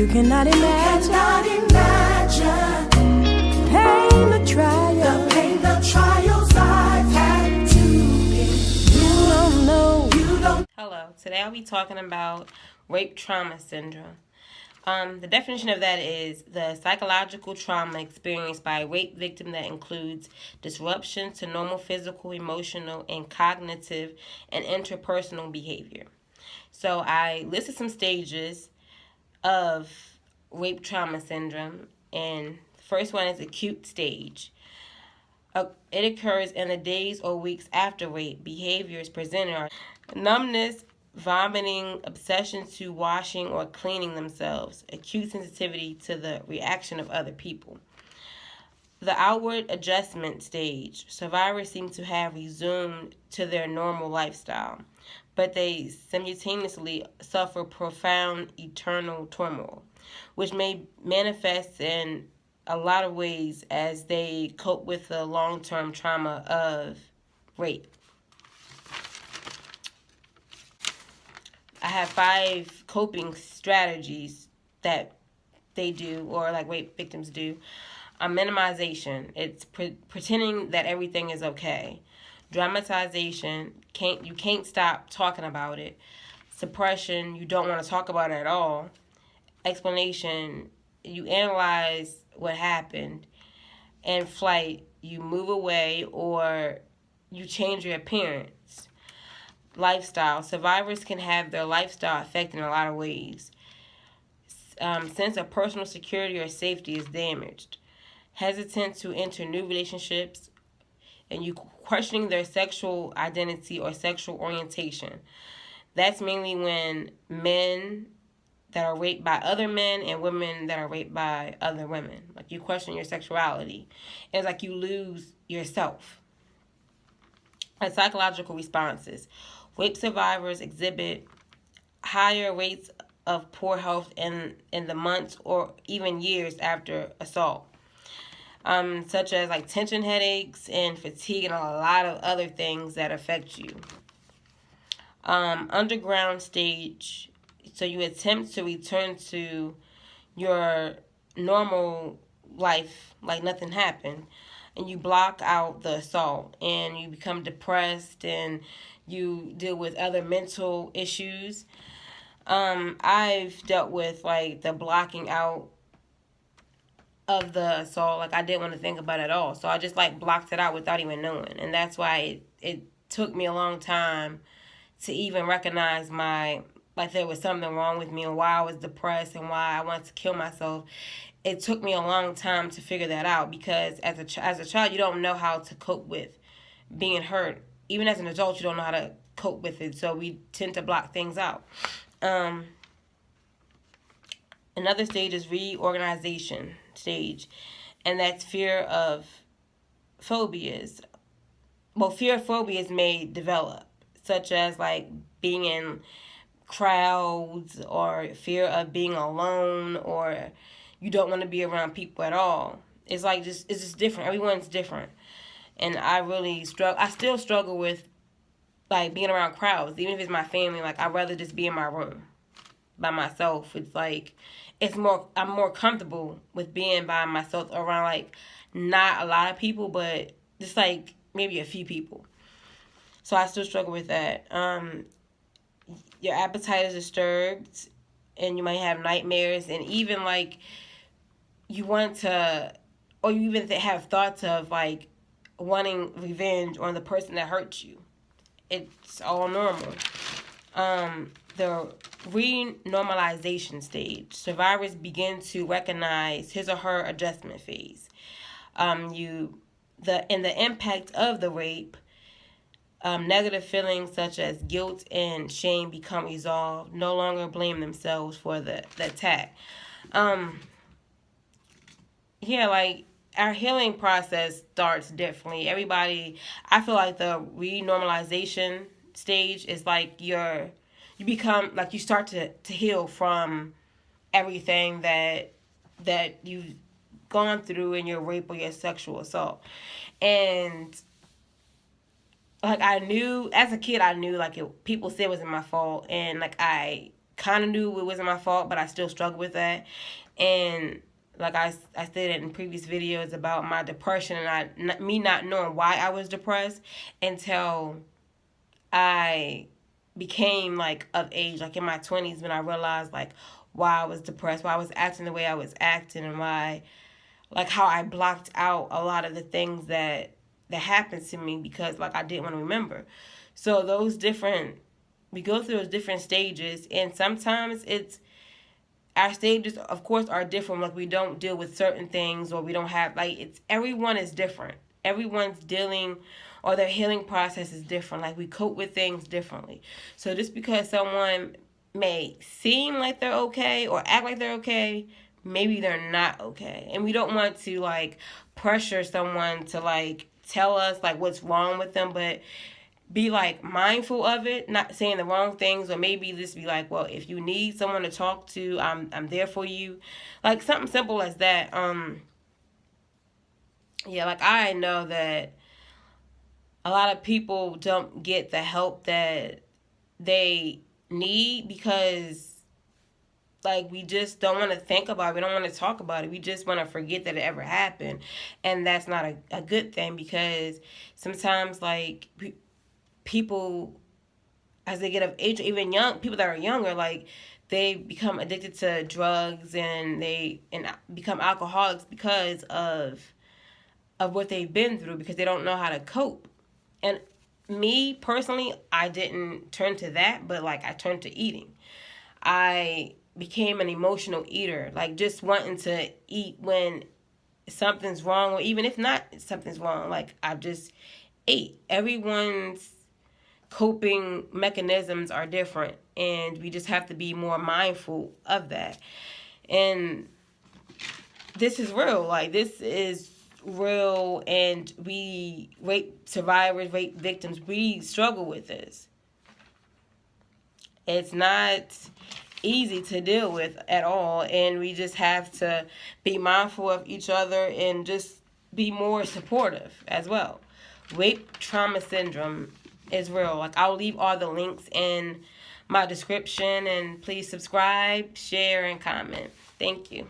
You cannot imagine pain, the trials I've had to get. You don't know. Hello, today I'll be talking about rape trauma syndrome. The definition of that is the psychological trauma experienced by a rape victim that includes disruption to normal physical, emotional, and cognitive and interpersonal behavior. So I listed some stages of rape trauma syndrome, and the first one is acute stage. It occurs in the days or weeks after rape. Behaviors presented are numbness, vomiting, obsession to washing or cleaning themselves, acute sensitivity to the reaction of other people. The outward adjustment stage. Survivors seem to have resumed to their normal lifestyle, but they simultaneously suffer profound eternal turmoil, which may manifest in a lot of ways as they cope with the long-term trauma of rape. I have 5 coping strategies that they do, or like rape victims do. Minimization. It's pretending that everything is okay. Dramatization. You can't stop talking about it. Suppression. You don't want to talk about it at all. Explanation. You analyze what happened. And flight. You move away or you change your appearance. Lifestyle. Survivors can have their lifestyle affected in a lot of ways. Sense of personal security or safety is damaged. Hesitant to enter new relationships, and you questioning their sexual identity or sexual orientation. That's mainly when men that are raped by other men and women that are raped by other women. Like, you question your sexuality. It's like you lose yourself. And psychological responses. Rape survivors exhibit higher rates of poor health in the months or even years after assault, such as like tension headaches and fatigue and a lot of other things that affect you. Underground stage, so you attempt to return to your normal life like nothing happened, and you block out the assault, and you become depressed, and you deal with other mental issues. I've dealt with like the blocking out of the assault. Like, I didn't want to think about it at all, so I just like blocked it out without even knowing, and that's why it took me a long time to even recognize there was something wrong with me and why I was depressed and why I wanted to kill myself. It took me a long time to figure that out, because as a child, you don't know how to cope with being hurt. Even as an adult, you don't know how to cope with it, so we tend to block things out. Another stage is reorganization stage, and that's fear of phobias. Well, fear of phobias may develop, such as like being in crowds, or fear of being alone, or you don't want to be around people at all. It's just different. Everyone's different. And I still struggle with like being around crowds, even if it's my family. Like, I'd rather just be in my room by myself. It's like I'm more comfortable with being by myself around like not a lot of people, but just like maybe a few people. So I still struggle with that. Your appetite is disturbed, and you might have nightmares, and even like you want to, or you even have thoughts of like wanting revenge on the person that hurt you. It's all normal. The renormalization stage. Survivors begin to recognize his or her adjustment phase. The impact of the rape. Negative feelings such as guilt and shame become resolved. No longer blame themselves for the attack. Like, our healing process starts differently. Everybody, I feel like the renormalization stage is like you become, like, you start to heal from everything that you've gone through in your rape or your sexual assault. And like, I knew, as a kid, like, people said it wasn't my fault, and like I kind of knew it wasn't my fault, but I still struggle with that. And like I stated in previous videos about my depression and me not knowing why I was depressed until I became like of age, like in my 20s, when I realized like why I was depressed, why I was acting the way I was acting, and why, like, how I blocked out a lot of the things that happened to me because like I didn't want to remember. So we go through those different stages, and sometimes our stages, of course, are different. Like, we don't deal with certain things, or we don't have, like, everyone is different. Everyone's dealing, or their healing process is different. Like, we cope with things differently. So just because someone may seem like they're okay or act like they're okay, maybe they're not okay. And we don't want to, like, pressure someone to, like, tell us, like, what's wrong with them, but be like mindful of it, not saying the wrong things, or maybe just be like, well, if you need someone to talk to, I'm there for you, like something simple as that. Yeah, like I know that a lot of people don't get the help that they need because like we just don't want to think about it. We don't want to talk about it. We just want to forget that it ever happened, and that's not a good thing because sometimes like people, as they get of age, even young people that are younger, like they become addicted to drugs and become alcoholics because of what they've been through, because they don't know how to cope. And me personally, I didn't turn to that, but like I turned to eating. I became an emotional eater, like just wanting to eat when something's wrong, or even if not something's wrong, like I just ate. Everyone's coping mechanisms are different, and we just have to be more mindful of that. And this is real. Like, this is real, and we rape survivors, rape victims, we struggle with this. It's not easy to deal with at all, and we just have to be mindful of each other and just be more supportive as well. Rape trauma syndrome is real. Like, I'll leave all the links in my description, and please subscribe, share, and comment. Thank you.